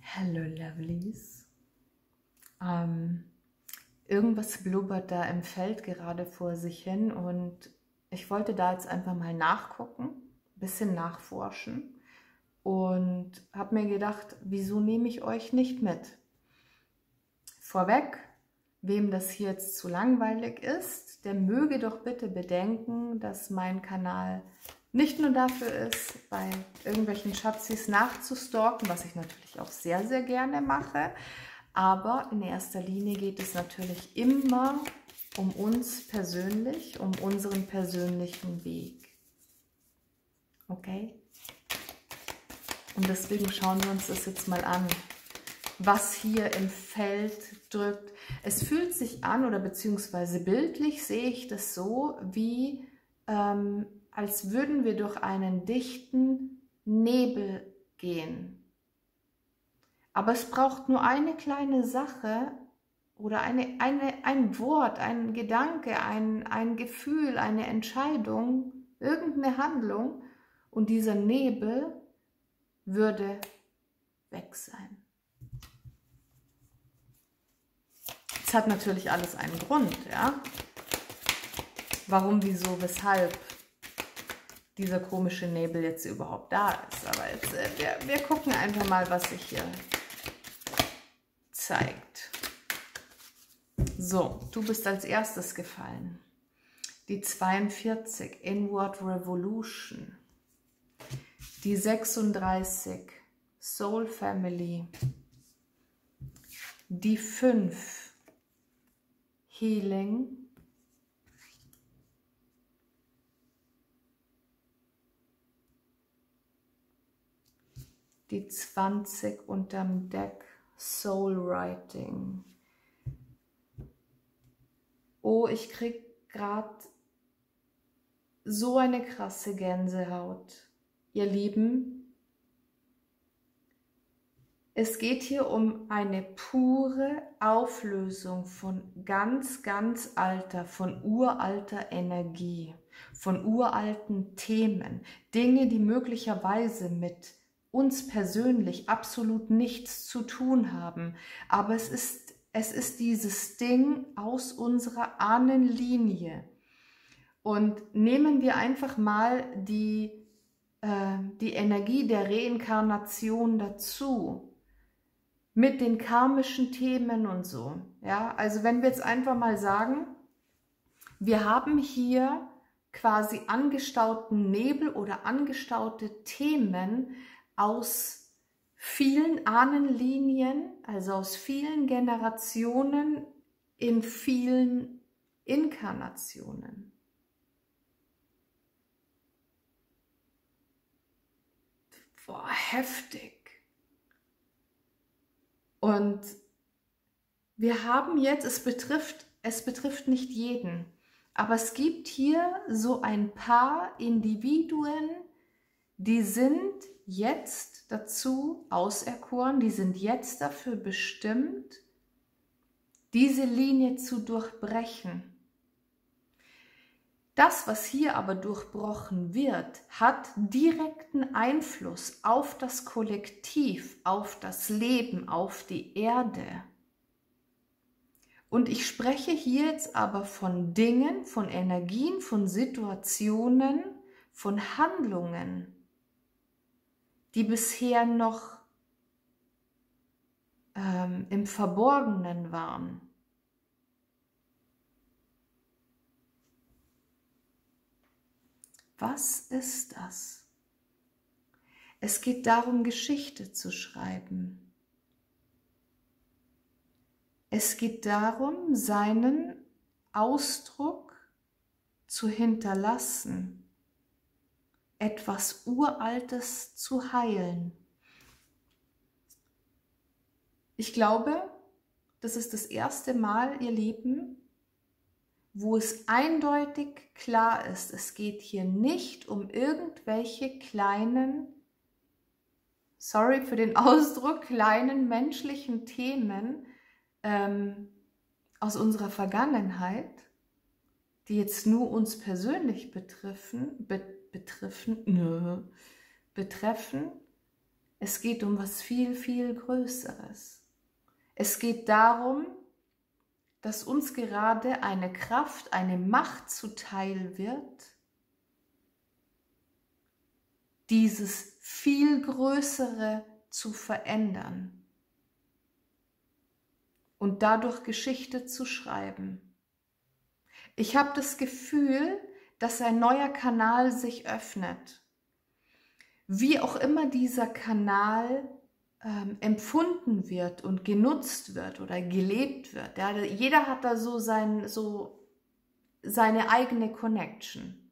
Hello Lovelies. Irgendwas blubbert da im Feld gerade vor sich hin und ich wollte da jetzt einfach mal nachgucken, ein bisschen nachforschen und habe mir gedacht, wieso nehme ich euch nicht mit? Vorweg, wem das hier jetzt zu langweilig ist, der möge doch bitte bedenken, dass mein Kanal nicht nur dafür ist, bei irgendwelchen Schatzis nachzustalken, was ich natürlich auch sehr, sehr gerne mache, aber in erster Linie geht es natürlich immer um uns persönlich, um unseren persönlichen Weg. Okay? Und deswegen schauen wir uns das jetzt mal an, was hier im Feld drückt. Es fühlt sich an, oder beziehungsweise bildlich sehe ich das so, wie als würden wir durch einen dichten Nebel gehen. Aber es braucht nur eine kleine Sache oder ein Wort, ein Gedanke, ein Gefühl, eine Entscheidung, irgendeine Handlung und dieser Nebel würde weg sein. Es hat natürlich alles einen Grund, ja? Warum, wieso, weshalb dieser komische Nebel jetzt überhaupt da ist. Aber jetzt, wir gucken einfach mal, was sich hier zeigt. So, du bist als erstes gefallen. Die 42, Inward Revolution. Die 36, Soul Family. Die 5, Healing. Die 20 unterm Deck, Soul Writing. Oh, ich krieg gerade so eine krasse Gänsehaut. Ihr Lieben, es geht hier um eine pure Auflösung von ganz, ganz alter, von uralter Energie, von uralten Themen, Dinge, die möglicherweise mit uns persönlich absolut nichts zu tun haben, aber es ist dieses Ding aus unserer Ahnenlinie. Und nehmen wir einfach mal die Energie der Reinkarnation dazu, mit den karmischen Themen und so. Ja? Also wenn wir jetzt einfach mal sagen, wir haben hier quasi angestauten Nebel oder angestaute Themen aus vielen Ahnenlinien, also aus vielen Generationen, in vielen Inkarnationen. Boah, heftig. Und wir haben jetzt, es betrifft nicht jeden, aber es gibt hier so ein paar Individuen, die sind jetzt dazu auserkoren, die sind jetzt dafür bestimmt, diese Linie zu durchbrechen. Das, was hier aber durchbrochen wird, hat direkten Einfluss auf das Kollektiv, auf das Leben, auf die Erde. Und ich spreche hier jetzt aber von Dingen, von Energien, von Situationen, von Handlungen, die bisher noch im Verborgenen waren. Was ist das? Es geht darum, Geschichte zu schreiben. Es geht darum, seinen Ausdruck zu hinterlassen, etwas Uraltes zu heilen. Ich glaube, das ist das erste Mal, ihr Lieben, wo es eindeutig klar ist, es geht hier nicht um irgendwelche kleinen, sorry für den Ausdruck, kleinen menschlichen Themen aus unserer Vergangenheit, die jetzt nur uns persönlich betreffen, Es geht um was viel, viel Größeres. Es geht darum, dass uns gerade eine Kraft, eine Macht zuteil wird, dieses viel Größere zu verändern und dadurch Geschichte zu schreiben. Ich habe das Gefühl, dass ein neuer Kanal sich öffnet. Wie auch immer dieser Kanal empfunden wird und genutzt wird oder gelebt wird. Ja, jeder hat da so seine eigene Connection.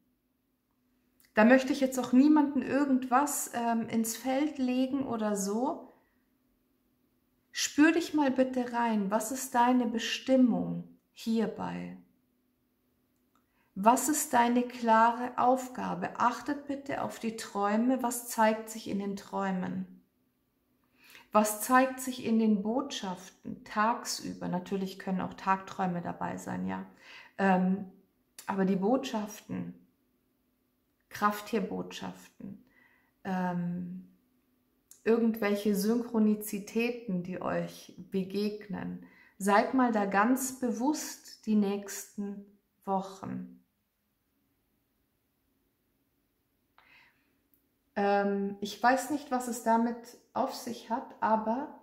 Da möchte ich jetzt auch niemanden irgendwas ins Feld legen oder so. Spür dich mal bitte rein, was ist deine Bestimmung hierbei? Was ist deine klare Aufgabe? Achtet bitte auf die Träume, was zeigt sich in den Träumen? Was zeigt sich in den Botschaften tagsüber? Natürlich können auch Tagträume dabei sein, ja. Aber die Botschaften, Krafttierbotschaften, irgendwelche Synchronizitäten, die euch begegnen, seid mal da ganz bewusst die nächsten Wochen. Ich weiß nicht, was es damit auf sich hat, aber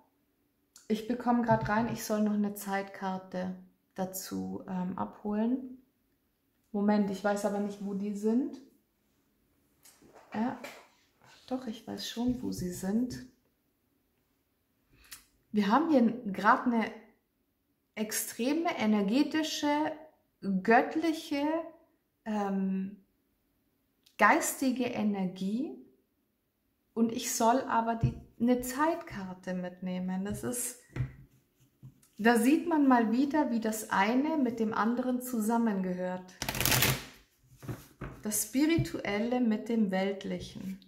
ich bekomme gerade rein, ich soll noch eine Zeitkarte dazu abholen. Moment, ich weiß aber nicht, wo die sind. Ja, doch, ich weiß schon, wo sie sind. Wir haben hier gerade eine extreme, energetische, göttliche, geistige Energie. Und ich soll aber eine Zeitkarte mitnehmen. Da sieht man mal wieder, wie das eine mit dem anderen zusammengehört. Das Spirituelle mit dem Weltlichen.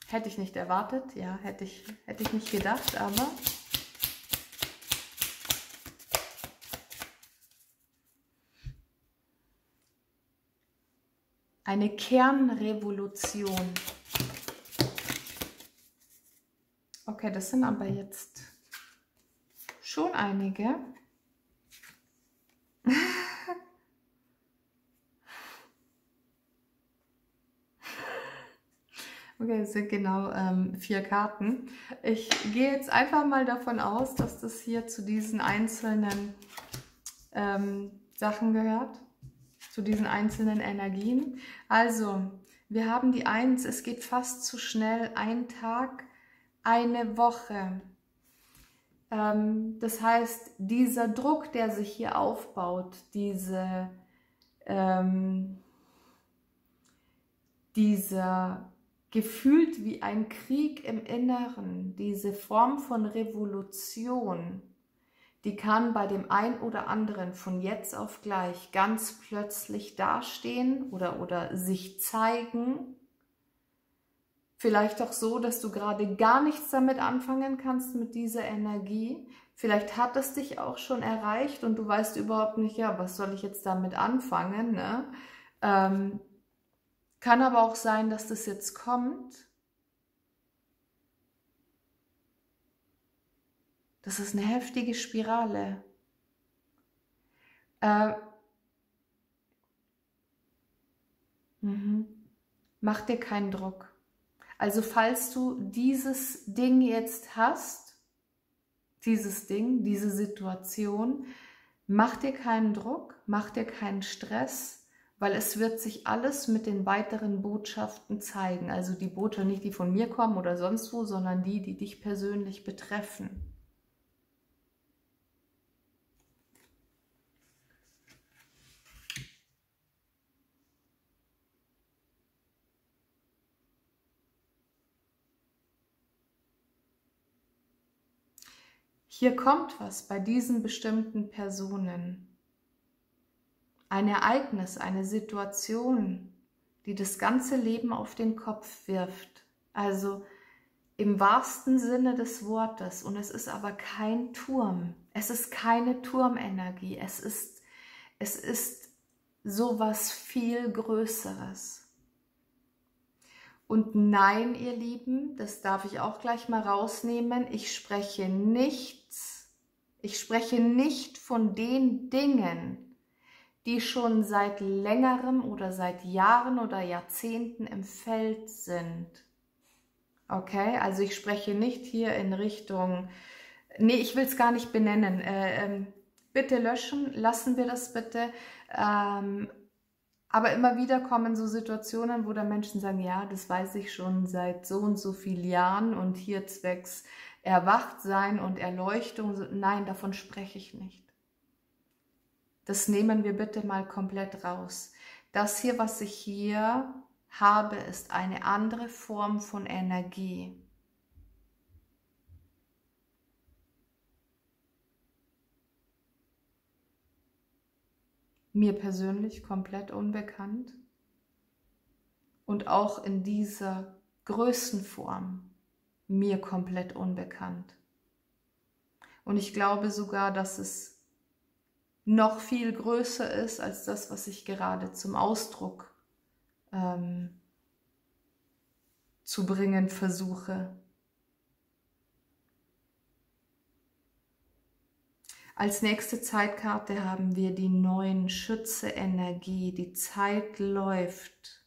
Hätte ich nicht erwartet, ja, hätte ich nicht gedacht, aber eine Kernrevolution. Okay, das sind aber jetzt schon einige. Okay, es sind genau 4 Karten. Ich gehe jetzt einfach mal davon aus, dass das hier zu diesen einzelnen Sachen gehört. Zu diesen einzelnen Energien. Also, wir haben die 1, es geht fast zu schnell, ein Tag, eine Woche. Das heißt, dieser Druck, der sich hier aufbaut, dieser gefühlt wie ein Krieg im Inneren, diese Form von Revolution, die kann bei dem einen oder anderen von jetzt auf gleich ganz plötzlich dastehen oder sich zeigen. Vielleicht auch so, dass du gerade gar nichts damit anfangen kannst mit dieser Energie. Vielleicht hat es dich auch schon erreicht und du weißt überhaupt nicht, ja, was soll ich jetzt damit anfangen, ne? Kann aber auch sein, dass das jetzt kommt. Das ist eine heftige Spirale. Mach dir keinen Druck. Also falls du dieses Ding jetzt hast, diese Situation, mach dir keinen Druck, mach dir keinen Stress, weil es wird sich alles mit den weiteren Botschaften zeigen. Also die Botschaften, nicht die von mir kommen oder sonst wo, sondern die dich persönlich betreffen. Hier kommt was bei diesen bestimmten Personen. Ein Ereignis, eine Situation, die das ganze Leben auf den Kopf wirft. Also im wahrsten Sinne des Wortes. Und es ist aber kein Turm. Es ist keine Turmenergie. Es ist sowas viel Größeres. Und nein, ihr Lieben, das darf ich auch gleich mal rausnehmen, ich spreche nicht von den Dingen, die schon seit längerem oder seit Jahren oder Jahrzehnten im Feld sind. Okay, also ich spreche nicht hier in Richtung, nee, ich will es gar nicht benennen, bitte löschen, lassen wir das bitte. Aber immer wieder kommen so Situationen, wo da Menschen sagen, ja, das weiß ich schon seit so und so vielen Jahren und hier zwecks Erwachtsein und Erleuchtung. Nein, davon spreche ich nicht. Das nehmen wir bitte mal komplett raus. Das hier, was ich hier habe, ist eine andere Form von Energie. Mir persönlich komplett unbekannt und auch in dieser Größenform mir komplett unbekannt. Und ich glaube sogar, dass es noch viel größer ist als das, was ich gerade zum Ausdruck zu bringen versuche. Als nächste Zeitkarte haben wir die 9 Schütze-Energie. Die Zeit läuft.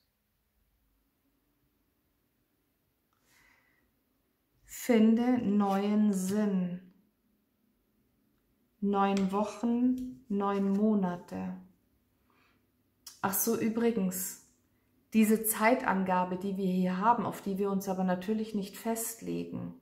Finde neuen Sinn. 9 Wochen, 9 Monate. Ach so, übrigens, diese Zeitangabe, die wir hier haben, auf die wir uns aber natürlich nicht festlegen,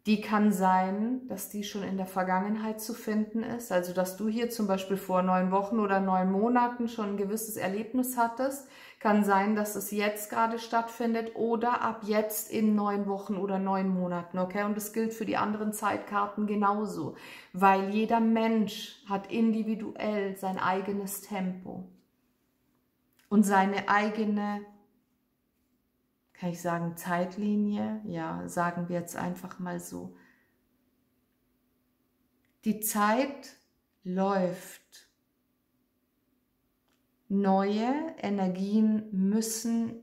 die kann sein, dass die schon in der Vergangenheit zu finden ist. Also, dass du hier zum Beispiel vor 9 Wochen oder 9 Monaten schon ein gewisses Erlebnis hattest. Kann sein, dass es jetzt gerade stattfindet oder ab jetzt in 9 Wochen oder 9 Monaten. Okay? Und das gilt für die anderen Zeitkarten genauso. Weil jeder Mensch hat individuell sein eigenes Tempo. Und seine eigene, kann ich sagen, Zeitlinie? Ja, sagen wir jetzt einfach mal so. Die Zeit läuft. Neue Energien müssen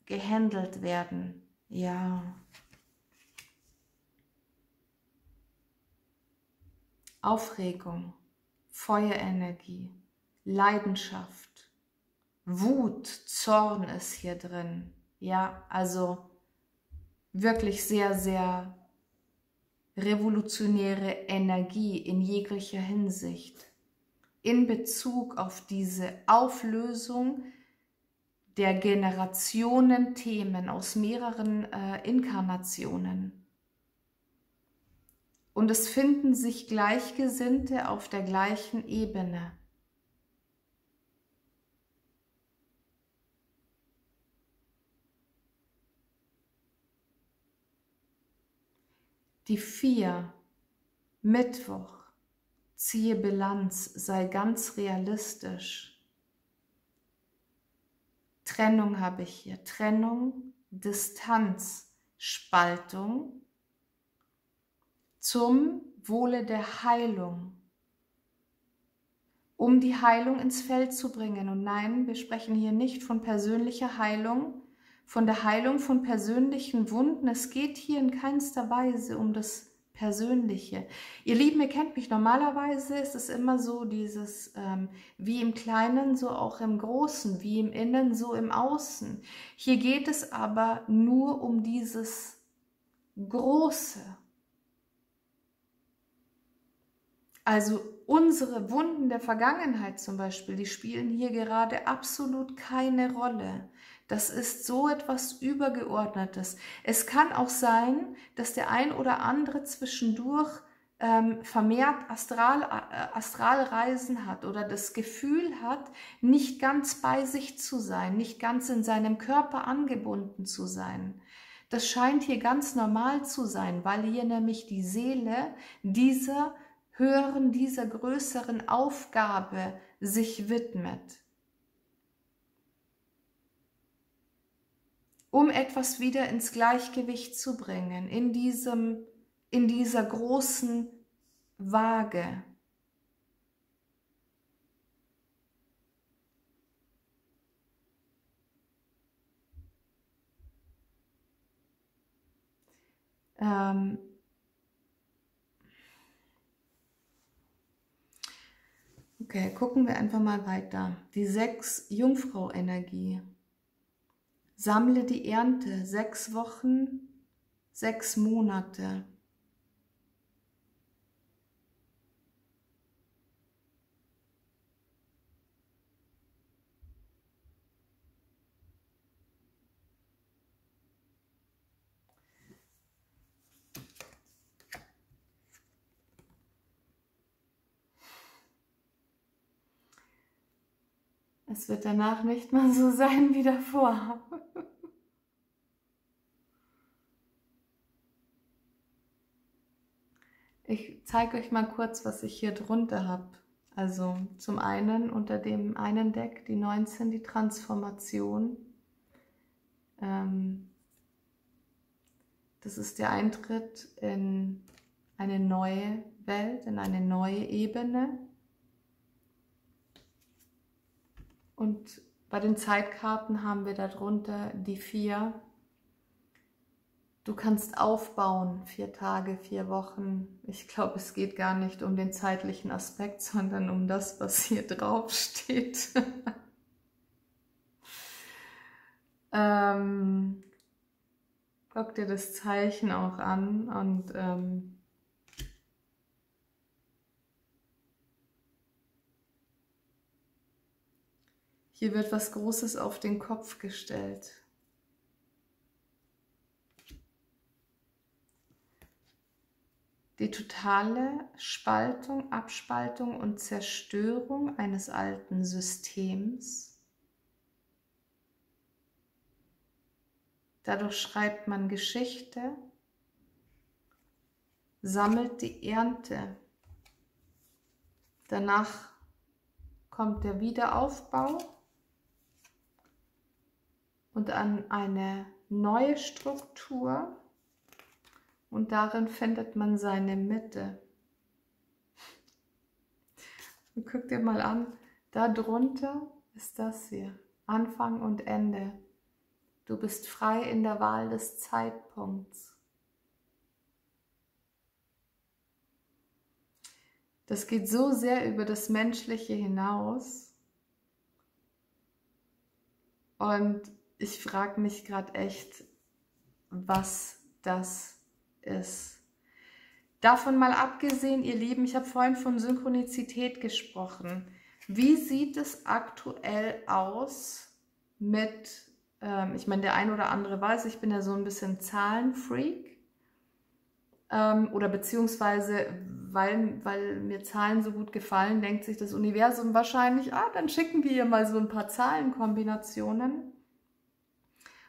gehandelt werden. Ja. Aufregung, Feuerenergie, Leidenschaft, Wut, Zorn ist hier drin. Ja, also wirklich sehr, sehr revolutionäre Energie in jeglicher Hinsicht. In Bezug auf diese Auflösung der Generationenthemen aus mehreren Inkarnationen. Und es finden sich Gleichgesinnte auf der gleichen Ebene. Die 4, Mittwoch, ziehe Bilanz, sei ganz realistisch. Trennung habe ich hier, Trennung, Distanz, Spaltung zum Wohle der Heilung, um die Heilung ins Feld zu bringen. Und nein, wir sprechen hier nicht von persönlicher Heilung, von der Heilung von persönlichen Wunden. Es geht hier in keinster Weise um das Persönliche. Ihr Lieben, ihr kennt mich, normalerweise ist es immer so dieses, wie im Kleinen, so auch im Großen, wie im Innen, so im Außen. Hier geht es aber nur um dieses Große. Also unsere Wunden der Vergangenheit zum Beispiel, die spielen hier gerade absolut keine Rolle. Das ist so etwas Übergeordnetes. Es kann auch sein, dass der ein oder andere zwischendurch vermehrt Astralreisen hat oder das Gefühl hat, nicht ganz bei sich zu sein, nicht ganz in seinem Körper angebunden zu sein. Das scheint hier ganz normal zu sein, weil hier nämlich die Seele dieser höheren, dieser größeren Aufgabe sich widmet. Um etwas wieder ins Gleichgewicht zu bringen, in dieser großen Waage. Ähm, okay, gucken wir einfach mal weiter. Die 6 Jungfrau-Energie. Sammle die Ernte, 6 Wochen, 6 Monate. Es wird danach nicht mehr so sein wie davor. Ich zeige euch mal kurz, was ich hier drunter habe. Also zum einen unter dem einen Deck die 19, die Transformation. Das ist der Eintritt in eine neue Welt, in eine neue Ebene. Und bei den Zeitkarten haben wir darunter die 4. Du kannst aufbauen, 4 Tage, 4 Wochen. Ich glaube, es geht gar nicht um den zeitlichen Aspekt, sondern um das, was hier drauf steht. Guck dir das Zeichen auch an und hier wird was Großes auf den Kopf gestellt. Die totale Spaltung, Abspaltung und Zerstörung eines alten Systems. Dadurch schreibt man Geschichte, sammelt die Ernte. Danach kommt der Wiederaufbau und an eine neue Struktur. Und darin findet man seine Mitte. Und guck dir mal an, da drunter ist das hier, Anfang und Ende. Du bist frei in der Wahl des Zeitpunkts. Das geht so sehr über das Menschliche hinaus. Und ich frage mich gerade echt, was das ist. Davon mal abgesehen, ihr Lieben, ich habe vorhin von Synchronizität gesprochen. Wie sieht es aktuell aus mit, ich meine, der ein oder andere weiß, ich bin ja so ein bisschen Zahlenfreak. Oder beziehungsweise, weil mir Zahlen so gut gefallen, denkt sich das Universum wahrscheinlich, dann schicken wir ihr mal so ein paar Zahlenkombinationen.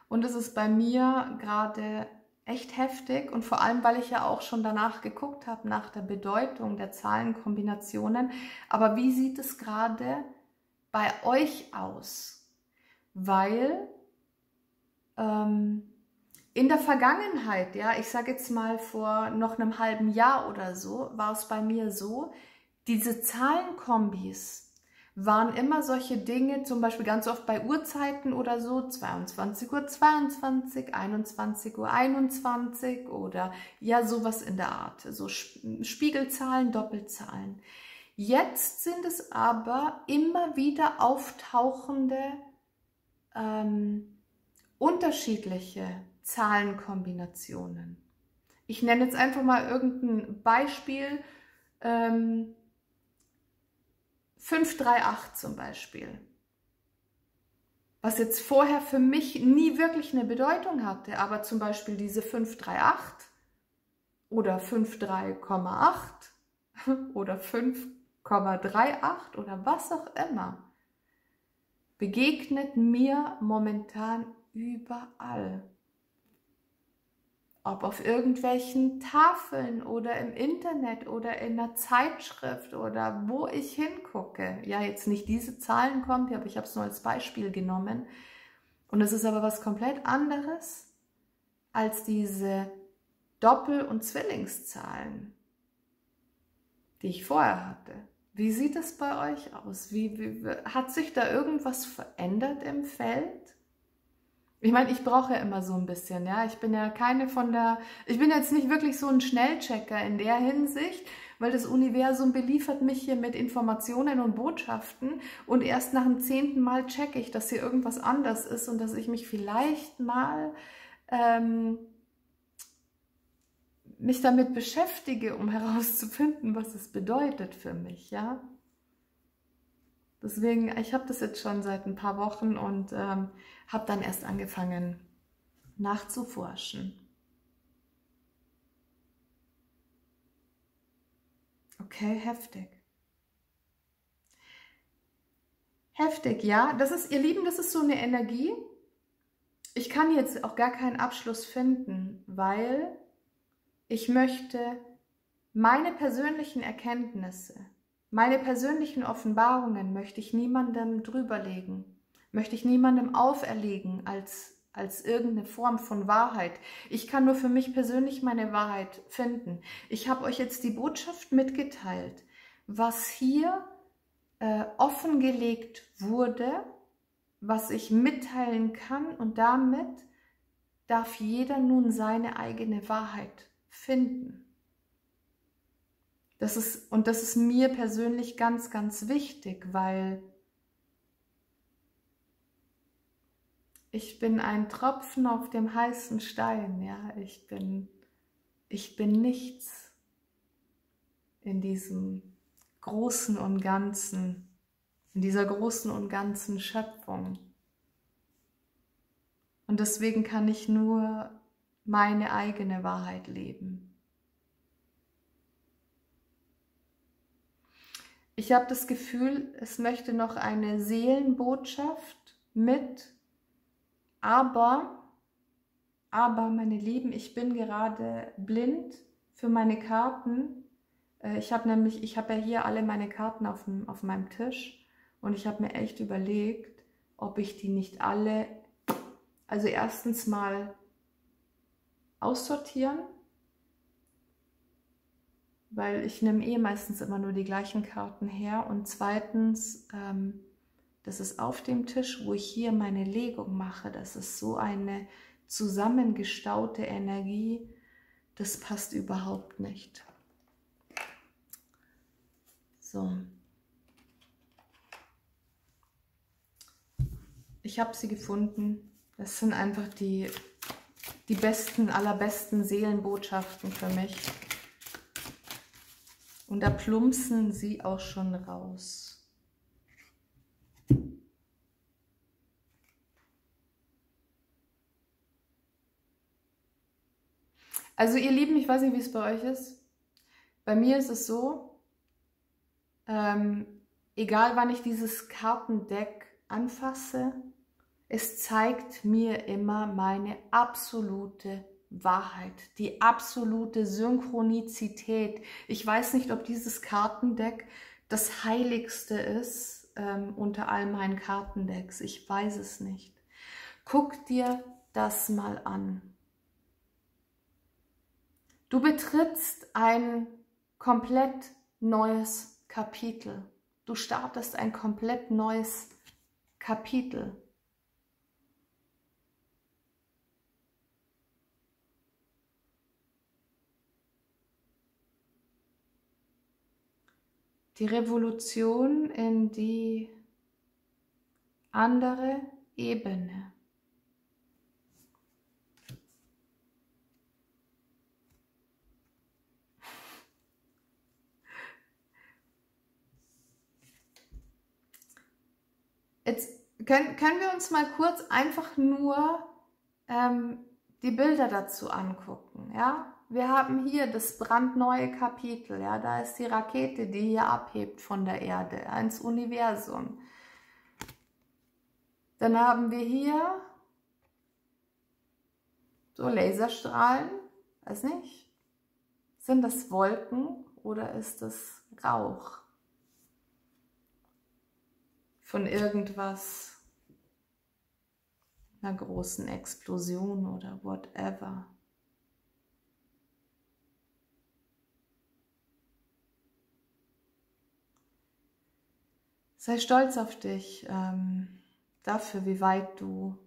Und es ist bei mir gerade echt heftig und vor allem, weil ich ja auch schon danach geguckt habe, nach der Bedeutung der Zahlenkombinationen. Aber wie sieht es gerade bei euch aus? Weil in der Vergangenheit, ja, ich sage jetzt mal vor noch einem halben Jahr oder so, war es bei mir so, diese Zahlenkombis waren immer solche Dinge, zum Beispiel ganz oft bei Uhrzeiten oder so, 22:22 Uhr, 21:21 Uhr oder ja, sowas in der Art, so Spiegelzahlen, Doppelzahlen. Jetzt sind es aber immer wieder auftauchende unterschiedliche Zahlenkombinationen. Ich nenne jetzt einfach mal irgendein Beispiel, 538 zum Beispiel, was jetzt vorher für mich nie wirklich eine Bedeutung hatte, aber zum Beispiel diese 538 oder 53,8 oder 5,38 oder was auch immer, begegnet mir momentan überall. Ob auf irgendwelchen Tafeln oder im Internet oder in einer Zeitschrift oder wo ich hingucke. Ja, jetzt nicht diese Zahlenkombi, aber ich habe es nur als Beispiel genommen. Und es ist aber was komplett anderes als diese Doppel- und Zwillingszahlen, die ich vorher hatte. Wie sieht es bei euch aus? Hat sich da irgendwas verändert im Feld? Ich meine, ich brauche ja immer so ein bisschen, ja. Ich bin ja keine von der, ich bin jetzt nicht wirklich so ein Schnellchecker in der Hinsicht, weil das Universum beliefert mich hier mit Informationen und Botschaften und erst nach dem 10. Mal checke ich, dass hier irgendwas anders ist und dass ich mich vielleicht mal mich damit beschäftige, um herauszufinden, was es bedeutet für mich, ja. Deswegen, ich habe das jetzt schon seit ein paar Wochen und habe dann erst angefangen nachzuforschen. Okay, heftig. Heftig, ja. Das ist, ihr Lieben, das ist so eine Energie. Ich kann jetzt auch gar keinen Abschluss finden, weil ich möchte meine persönlichen Erkenntnisse, meine persönlichen Offenbarungen möchte ich niemandem drüberlegen, möchte ich niemandem auferlegen als irgendeine Form von Wahrheit. Ich kann nur für mich persönlich meine Wahrheit finden. Ich habe euch jetzt die Botschaft mitgeteilt, was hier offengelegt wurde, was ich mitteilen kann, und damit darf jeder nun seine eigene Wahrheit finden. Das ist mir persönlich ganz, ganz wichtig, weil ich bin ein Tropfen auf dem heißen Stein, ja, ich bin nichts in diesem Großen und Ganzen, in dieser großen und ganzen Schöpfung. Und deswegen kann ich nur meine eigene Wahrheit leben. Ich habe das Gefühl, es möchte noch eine Seelenbotschaft mit, aber meine Lieben, ich bin gerade blind für meine Karten. Ich habe ja hier alle meine Karten auf meinem Tisch und ich habe mir echt überlegt, ob ich die nicht alle, also erstens mal aussortieren, weil ich nehme meistens immer nur die gleichen Karten her, und zweitens, das ist auf dem Tisch, wo ich hier meine Legung mache, das ist so eine zusammengestaute Energie, das passt überhaupt nicht. So. Ich habe sie gefunden. Das sind einfach die besten, allerbesten Seelenbotschaften für mich. Und da plumpsen sie auch schon raus. Also ihr Lieben, ich weiß nicht, wie es bei euch ist. Bei mir ist es so, egal wann ich dieses Kartendeck anfasse, es zeigt mir immer meine absolute Wahrheit, die absolute Synchronizität. Ich weiß nicht, ob dieses Kartendeck das Heiligste ist unter all meinen Kartendecks. Ich weiß es nicht. Guck dir das mal an. Du betrittst ein komplett neues Kapitel. Du startest ein komplett neues Kapitel. Die Revolution in die andere Ebene. Jetzt können wir uns mal kurz einfach nur die Bilder dazu angucken. Ja? Wir haben hier das brandneue Kapitel. Ja? Da ist die Rakete, die hier abhebt von der Erde ins Universum. Dann haben wir hier so Laserstrahlen. Weiß nicht. Sind das Wolken oder ist das Rauch von irgendwas, einer großen Explosion oder whatever? Sei stolz auf dich, dafür, wie weit du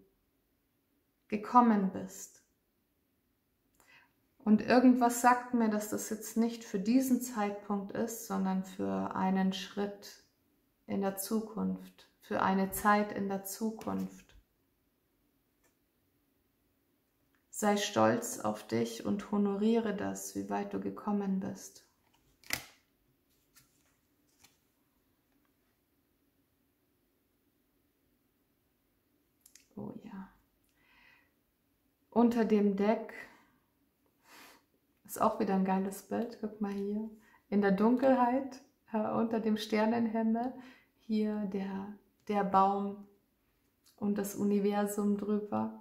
gekommen bist. Und irgendwas sagt mir, dass das jetzt nicht für diesen Zeitpunkt ist, sondern für einen Schritt in der Zukunft, für eine Zeit in der Zukunft. Sei stolz auf dich und honoriere das, wie weit du gekommen bist. Oh ja. Unter dem Deck ist auch wieder ein geiles Bild. Guck mal hier. In der Dunkelheit, unter dem Sternenhimmel, hier der Baum und das Universum drüber.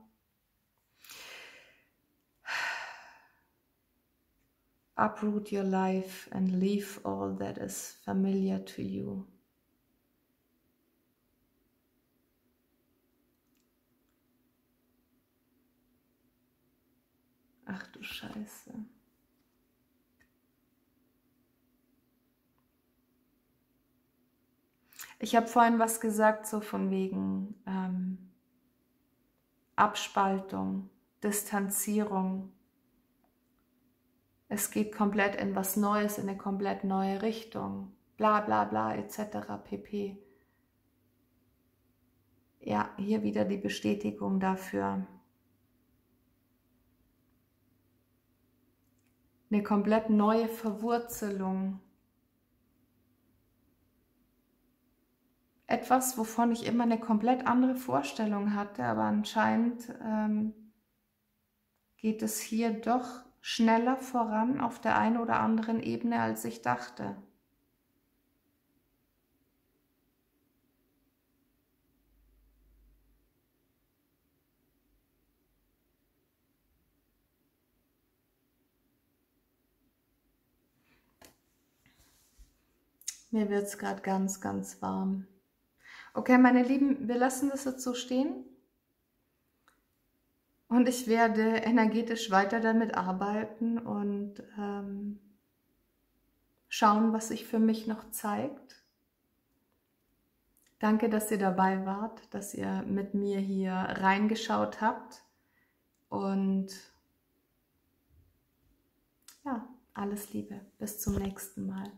Uproot your life and leave all that is familiar to you. Ach du Scheiße. Ich habe vorhin was gesagt, so von wegen Abspaltung, Distanzierung. Es geht komplett in was Neues, in eine komplett neue Richtung. Bla bla bla etc. pp. Ja, hier wieder die Bestätigung dafür. Eine komplett neue Verwurzelung. Etwas, wovon ich immer eine komplett andere Vorstellung hatte, aber anscheinend geht es hier doch schneller voran auf der einen oder anderen Ebene, als ich dachte. Mir wird es gerade ganz, ganz warm. Okay, meine Lieben, wir lassen das jetzt so stehen. Und ich werde energetisch weiter damit arbeiten und schauen, was sich für mich noch zeigt. Danke, dass ihr dabei wart, dass ihr mit mir hier reingeschaut habt. Und ja, alles Liebe. Bis zum nächsten Mal.